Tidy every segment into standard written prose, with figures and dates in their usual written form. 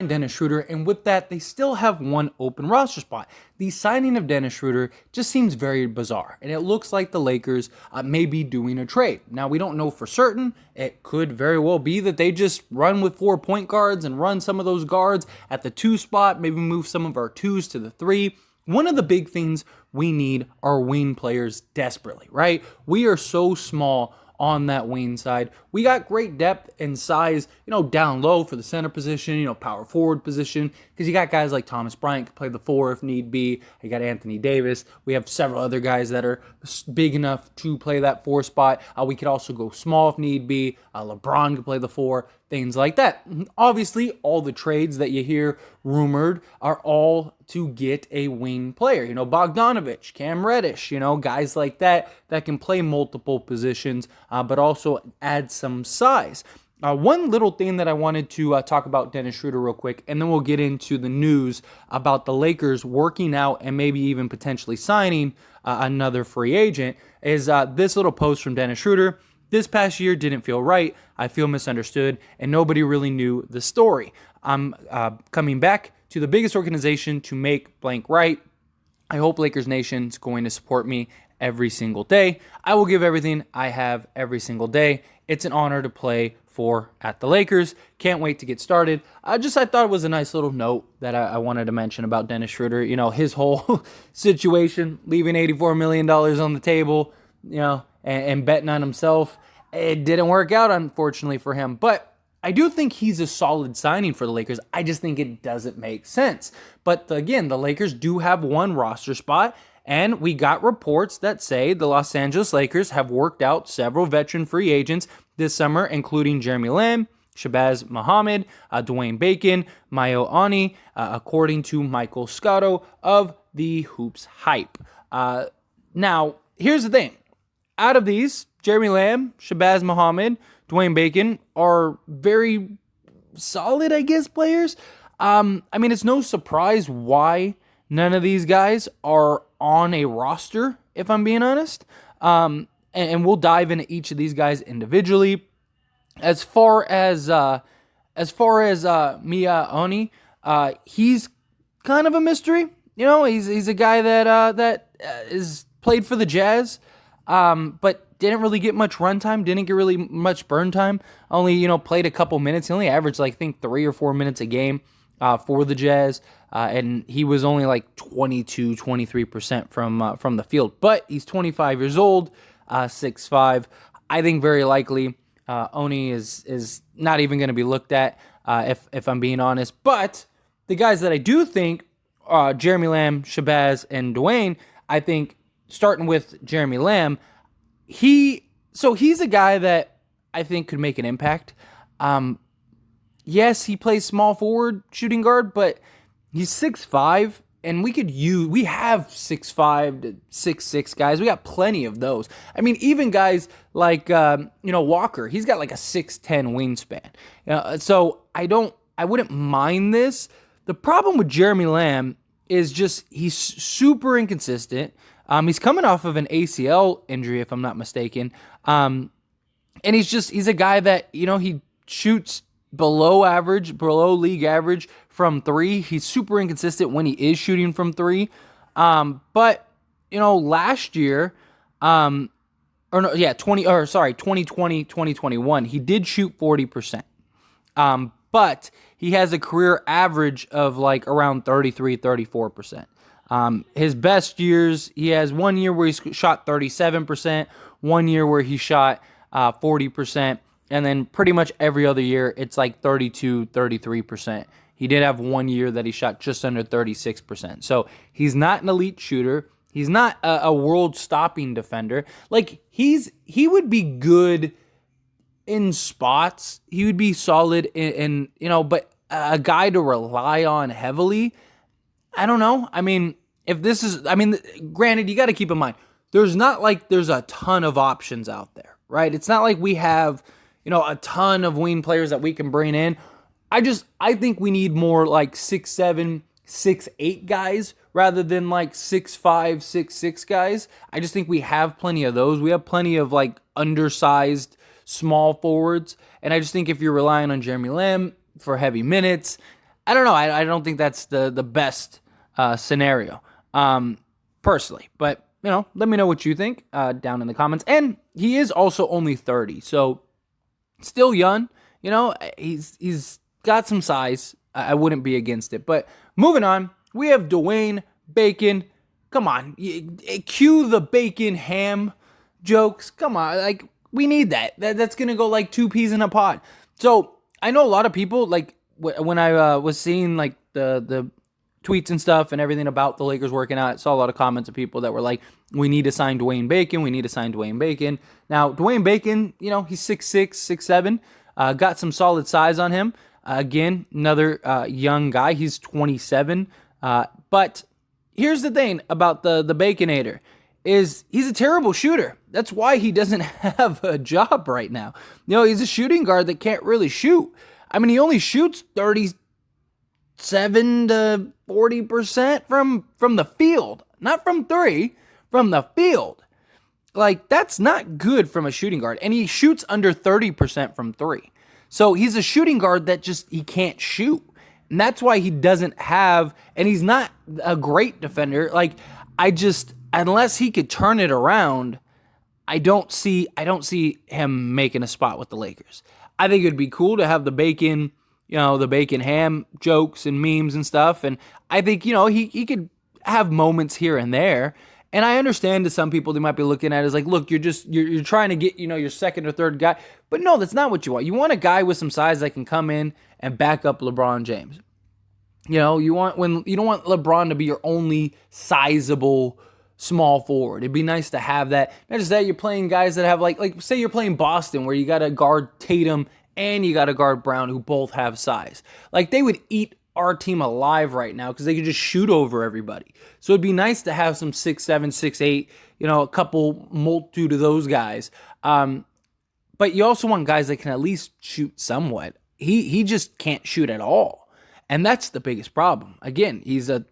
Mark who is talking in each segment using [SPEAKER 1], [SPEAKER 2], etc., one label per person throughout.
[SPEAKER 1] Dennis Schroder, and with that, they still have one open roster spot. The signing of Dennis Schroder just seems very bizarre, and it looks like the Lakers may be doing a trade. Now, we don't know for certain. It could very well be that they just run with 4 point guards and run some of those guards at the 2 spot, maybe move some of our 2s to the 3. One of the big things we need are wing players desperately, right? We are so small on that wing side. We got great depth and size, down low for the center position, power forward position, because you got guys like Thomas Bryant can play the 4 if need be. You got Anthony Davis. We have several other guys that are big enough to play that 4 spot. We could also go small if need be. LeBron could play the 4, things like that. Obviously, all the trades that you hear rumored are all to get a wing player. Bogdanovich, Cam Reddish, guys like that can play multiple positions, but also add some size. One little thing that I wanted to talk about Dennis Schroder real quick, and then we'll get into the news about the Lakers working out and maybe even potentially signing another free agent, is this little post from Dennis Schroder. This past year didn't feel right. I feel misunderstood, and nobody really knew the story. I'm coming back to the biggest organization to make blank right. I hope Lakers Nation is going to support me every single day. I will give everything I have every single day. It's an honor to play at the Lakers. Can't wait to get started. I thought it was a nice little note that I wanted to mention about Dennis Schroder. His whole situation, leaving $84 million on the table, and betting on himself. It didn't work out, unfortunately, for him. But I do think he's a solid signing for the Lakers. I just think it doesn't make sense. But again, the Lakers do have one roster spot, and we got reports that say the Los Angeles Lakers have worked out several veteran free agents this summer, including Jeremy Lamb, Shabazz Muhammad, Dwayne Bacon, Mayo Ani, according to Michael Scotto of the Hoops Hype. Now, here's the thing. Out of these, Jeremy Lamb, Shabazz Muhammad, Dwayne Bacon are very solid, I guess, players. It's no surprise why none of these guys are on a roster, if I'm being honest. And we'll dive into each of these guys individually. As far as Mia Oni, he's kind of a mystery. He's a guy that is played for the Jazz, but didn't really get much run time, didn't get really much burn time. Only played a couple minutes. He only averaged 3 or 4 minutes a game for the Jazz, and he was only 23% from the field. But he's 25 years old. 6'5". I think very likely Oni is not even going to be looked at, if I'm being honest. But the guys that I do think, Jeremy Lamb, Shabazz, and Dwayne, I think starting with Jeremy Lamb, he's a guy that I think could make an impact. Yes, he plays small forward, shooting guard, but he's 6'5", and we have 6'5" to 6'6" guys. We got plenty of those. Even guys like, Walker, he's got a 6'10" wingspan. So I wouldn't mind this. The problem with Jeremy Lamb is just he's super inconsistent. He's coming off of an ACL injury, if I'm not mistaken. And he's a guy that, he shoots below league average from 3. He's super inconsistent when he is shooting from 3. But last year, 2020, 2021, he did shoot 40%. But he has a career average of around 33, 34%. His best years, he has 1 year where he shot 37%, 1 year where he shot 40%, and then pretty much every other year, it's 32, 33%. He did have 1 year that he shot just under 36%. So he's not an elite shooter. He's not a world-stopping defender. He would be good in spots. He would be solid in but a guy to rely on heavily, I don't know. If this is, granted, you got to keep in mind, there's not there's a ton of options out there, right? It's not like we have, a ton of wing players that we can bring in. I think we need more 6'7", 6'8" guys rather than 6'5", 6'6" guys. I just think we have plenty of those. We have plenty of undersized small forwards. And I just think if you're relying on Jeremy Lamb for heavy minutes, I don't know. I don't think that's the best scenario, personally. But, let me know what you think down in the comments. And he is also only 30, so still young. He's got some size. I wouldn't be against it. But moving on, we have Dwayne Bacon. Come on, cue the bacon ham jokes. Come on, like, we need that. That's gonna go like 2 peas in a pod. So I know a lot of people, like, when I was seeing like the tweets and stuff and everything about the Lakers working out, I saw a lot of comments of people that were like, we need to sign Dwayne Bacon. We need to sign Dwayne Bacon. Now, Dwayne Bacon, he's 6'6", 6'7", got some solid size on him. Again, another young guy. He's 27. But here's the thing about the Baconator is he's a terrible shooter. That's why he doesn't have a job right now. He's a shooting guard that can't really shoot. I mean, he only shoots 37 to 40% from the field, not from three, from the field. Like, that's not good from a shooting guard. And he shoots under 30% from three. So he's a shooting guard that he can't shoot. And that's why he doesn't have, and he's not a great defender. Like, unless he could turn it around, I don't see him making a spot with the Lakers. I think it'd be cool to have the bacon, the bacon ham jokes and memes and stuff. And I think, he could have moments here and there. And I understand to some people they might be looking at it as like, look, you're trying to get, your second or third guy. But no, that's not what you want. You want a guy with some size that can come in and back up LeBron James. You don't want LeBron to be your only sizable small forward. It'd be nice to have that. Not just that, you're playing guys that have like say you're playing Boston where you got to guard Tatum and you got to guard Brown who both have size. Like, they would eat our team alive right now because they could just shoot over everybody. So it'd be nice to have some 6'7", 6'8", a couple multitude of those guys. But you also want guys that can at least shoot somewhat. He just can't shoot at all. And that's the biggest problem. Again, he's a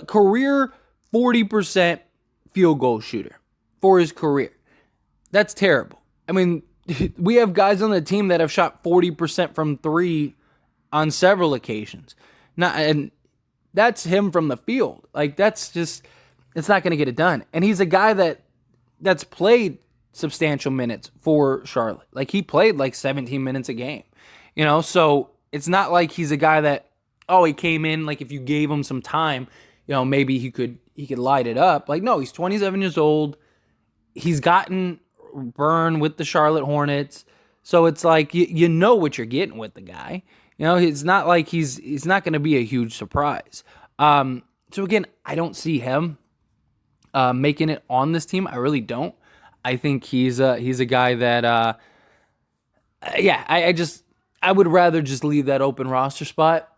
[SPEAKER 1] career 40% field goal shooter for his career. That's terrible. I mean, we have guys on the team that have shot 40% from three on several occasions. And that's him from the field. Like, it's not going to get it done. And he's a guy that's played substantial minutes for Charlotte. Like, he played like 17 minutes a game. So it's not like he's a guy that, he came in, like, if you gave him some time, maybe he could light it up. Like, no, he's 27 years old. He's gotten burned with the Charlotte Hornets. So it's like, you know what you're getting with the guy. It's not like he's not going to be a huge surprise. So again, I don't see him making it on this team. I really don't. I think he's a guy that, I would rather just leave that open roster spot.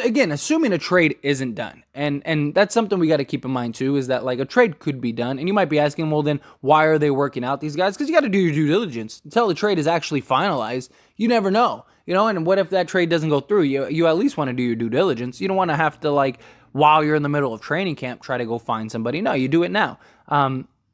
[SPEAKER 1] Again, assuming a trade isn't done. And that's something we got to keep in mind too, is that like a trade could be done. And you might be asking, well, then why are they working out these guys? Because you got to do your due diligence. Until the trade is actually finalized, you never know. And what if that trade doesn't go through? You at least want to do your due diligence. You don't want to have to, like, while you're in the middle of training camp, try to go find somebody. No, you do it now.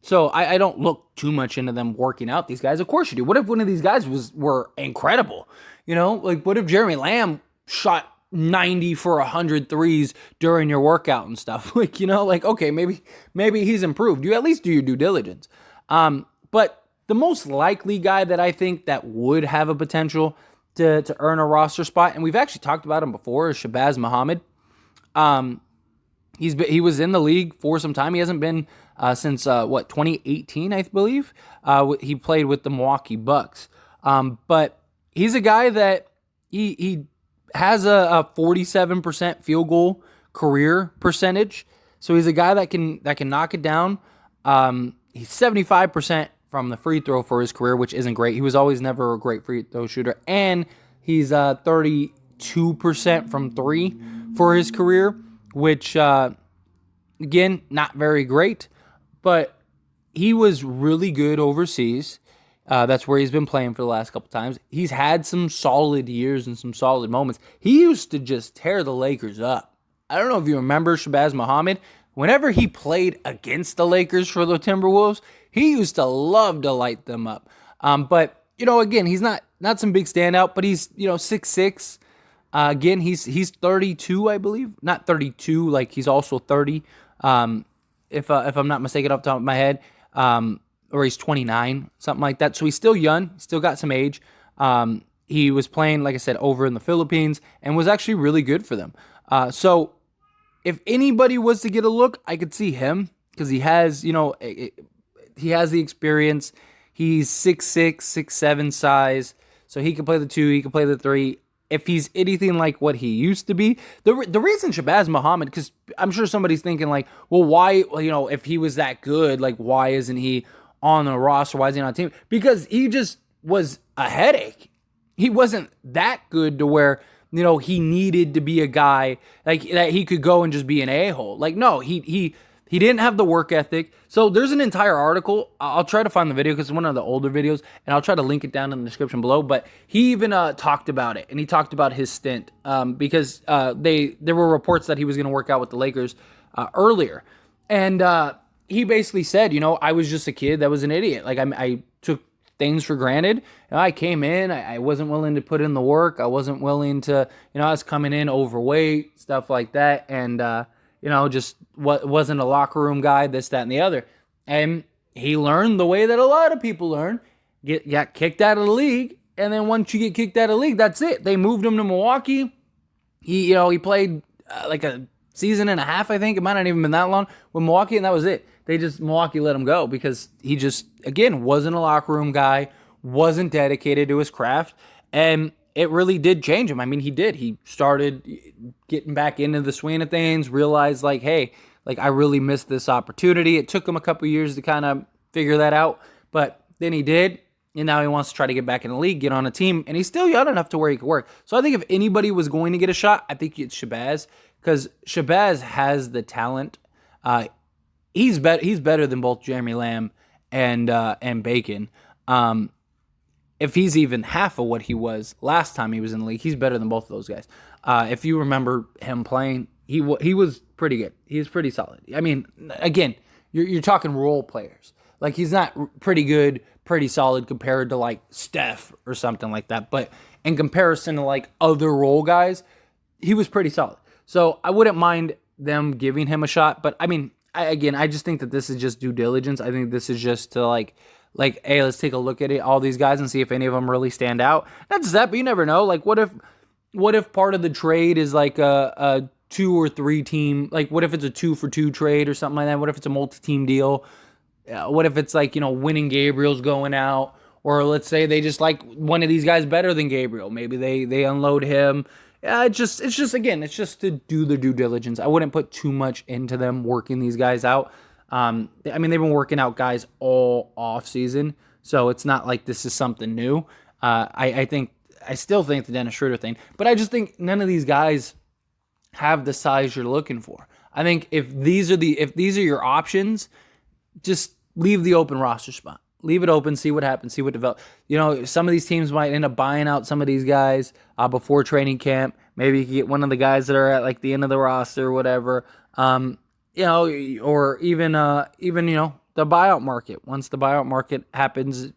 [SPEAKER 1] So I don't look too much into them working out these guys. Of course you do. What if one of these guys were incredible? Like, what if Jeremy Lamb shot 90 for 100 threes during your workout and stuff? Okay, maybe he's improved. You at least do your due diligence. But the most likely guy that I think that would have a potential to earn a roster spot, and we've actually talked about him before, is Shabazz Muhammad. He was in the league for some time. He hasn't been since 2018, I believe. He played with the Milwaukee Bucks. But he's a guy that he has a 47% field goal career percentage. So he's a guy that can knock it down. He's 75% from the free throw for his career, which isn't great. He was always never a great free throw shooter. And he's 32% from three for his career, which, again, not very great. But he was really good overseas. That's where he's been playing for the last couple times. He's had some solid years and some solid moments. He used to just tear the Lakers up. I don't know if you remember Shabazz Muhammad. Whenever he played against the Lakers for the Timberwolves, he used to love to light them up. But, again, he's not some big standout, but he's, 6'6", Again, he's 32, I believe. Not 32, like he's also 30. If I'm not mistaken off the top of my head. Or he's 29, something like that. So he's still young, still got some age. He was playing, like I said, over in the Philippines and was actually really good for them. So if anybody was to get a look, I could see him because he has, he has the experience. He's 6'6", 6'7" size, so he can play the 2, he can play the 3. If he's anything like what he used to be, the reason Shabazz Muhammad, because I'm sure somebody's thinking like, well, why, if he was that good, like why isn't he on the roster? Why is he not on the team? Because he just was a headache. He wasn't that good to where, he needed to be a guy like that he could go and just be an a-hole. Like, no, he didn't have the work ethic. So there's an entire article. I'll try to find the video because it's one of the older videos, and I'll try to link it down in the description below. But he even talked about it, and he talked about his stint because there were reports that he was going to work out with the Lakers earlier. And he basically said, I was just a kid that was an idiot. Like, I took things for granted. I came in, I wasn't willing to put in the work. I wasn't willing to, I was coming in overweight, stuff like that. And, just wasn't a locker room guy, this, that, and the other. And he learned the way that a lot of people learn, got kicked out of the league. And then once you get kicked out of the league, that's it. They moved him to Milwaukee. He played like a season and a half, I think. It might not even been that long with Milwaukee, and that was it. Milwaukee let him go because he just, again, wasn't a locker room guy, wasn't dedicated to his craft, and it really did change him. I mean, he did. He started getting back into the swing of things, realized like, hey, like I really missed this opportunity. It took him a couple years to kind of figure that out, but then he did, and now he wants to try to get back in the league, get on a team, and he's still young enough to where he could work. So I think if anybody was going to get a shot, I think it's Shabazz, because Shabazz has the talent. He's better than both Jeremy Lamb and Bacon. If he's even half of what he was last time he was in the league, he's better than both of those guys. If you remember him playing, he was pretty good. He was pretty solid. I mean, again, you're talking role players. Like, he's not pretty good, pretty solid compared to like Steph or something like that. But in comparison to like other role guys, he was pretty solid. So I wouldn't mind them giving him a shot. But I mean, I just think that this is just due diligence. I think this is just to like, hey, let's take a look at it, all these guys, and see if any of them really stand out. Not just that, but you never know. Like, what if part of the trade is like a 2 or 3 team? Like, what if it's a 2-for-2 trade or something like that? What if it's a multi-team deal? What if it's like, Winning Gabriel's going out, or let's say they just like one of these guys better than Gabriel. Maybe they unload him. It's just to do the due diligence. I wouldn't put too much into them working these guys out. I mean, they've been working out guys all off season, so it's not like this is something new. I still think the Dennis Schroder thing, but I just think none of these guys have the size you're looking for. I think if these are your options, just leave the open roster spot. Leave it open, see what happens, see what develops. Some of these teams might end up buying out some of these guys before training camp. Maybe you can get one of the guys that are at like the end of the roster or whatever. Or even the buyout market. Once the buyout market happens,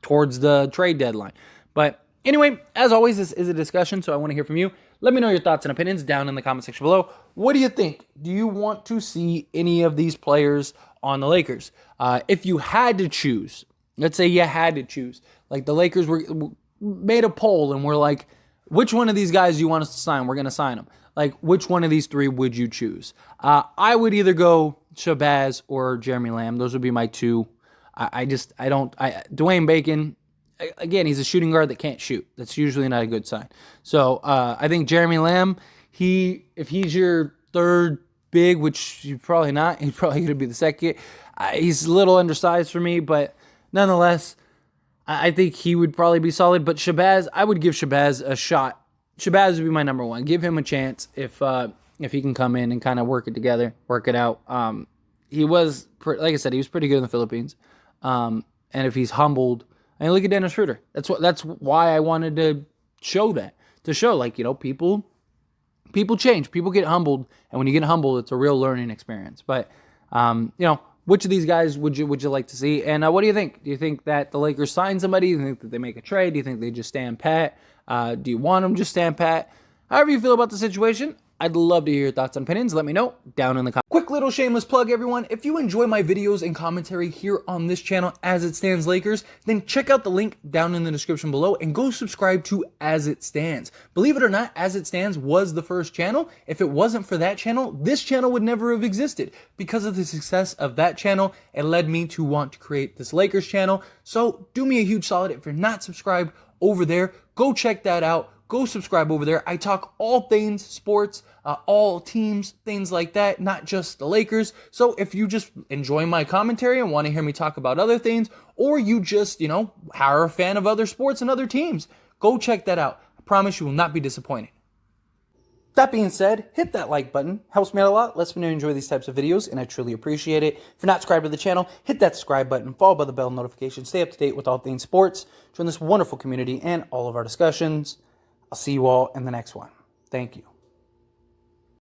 [SPEAKER 1] towards the trade deadline. But anyway, as always, this is a discussion, so I want to hear from you. Let me know your thoughts and opinions down in the comment section below. What do you think? Do you want to see any of these players on the Lakers? If you had to choose, let's say you had to choose, like the Lakers made a poll and we're like, which one of these guys do you want us to sign? We're going to sign them. Like, which one of these 3 would you choose? I would either go Shabazz or Jeremy Lamb. Those would be my 2. Dwayne Bacon, again, he's a shooting guard that can't shoot. That's usually not a good sign. So I think Jeremy Lamb, if he's your 3rd big, which he's probably not, he's probably going to be the 2nd. He's a little undersized for me, but nonetheless, I think he would probably be solid. But Shabazz, I would give Shabazz a shot. Shabazz would be my number 1. Give him a chance if he can come in and kind of work it together, work it out. He was, like I said, he was pretty good in the Philippines. And if he's humbled, I mean, look at Dennis Schroder. That's why I wanted to show that. To show, like, people change. People get humbled, and when you get humbled, it's a real learning experience. But which of these guys would you like to see? And what do you think? Do you think that the Lakers sign somebody? Do you think that they make a trade? Do you think they just stand pat? Do you want them just stand pat? However you feel about the situation, I'd love to hear your thoughts and opinions. Let me know down in the comments. Quick little shameless plug, everyone. If you enjoy my videos and commentary here on this channel, As It Stands Lakers, then check out the link down in the description below and go subscribe to As It Stands. Believe it or not, As It Stands was the first channel. If it wasn't for that channel, this channel would never have existed. Because of the success of that channel, it led me to want to create this Lakers channel. So do me a huge solid. If you're not subscribed over there, go check that out. Go subscribe over there. I talk all things sports, all teams, things like that, not just the Lakers. So if you just enjoy my commentary and want to hear me talk about other things, or you just, are a fan of other sports and other teams, go check that out. I promise you will not be disappointed. That being said, hit that like button. Helps me out a lot. Lets me know you enjoy these types of videos, and I truly appreciate it. If you're not subscribed to the channel, hit that subscribe button, followed by the bell notification. Stay up to date with all things sports. Join this wonderful community and all of our discussions. I'll see you all in the next one. Thank you.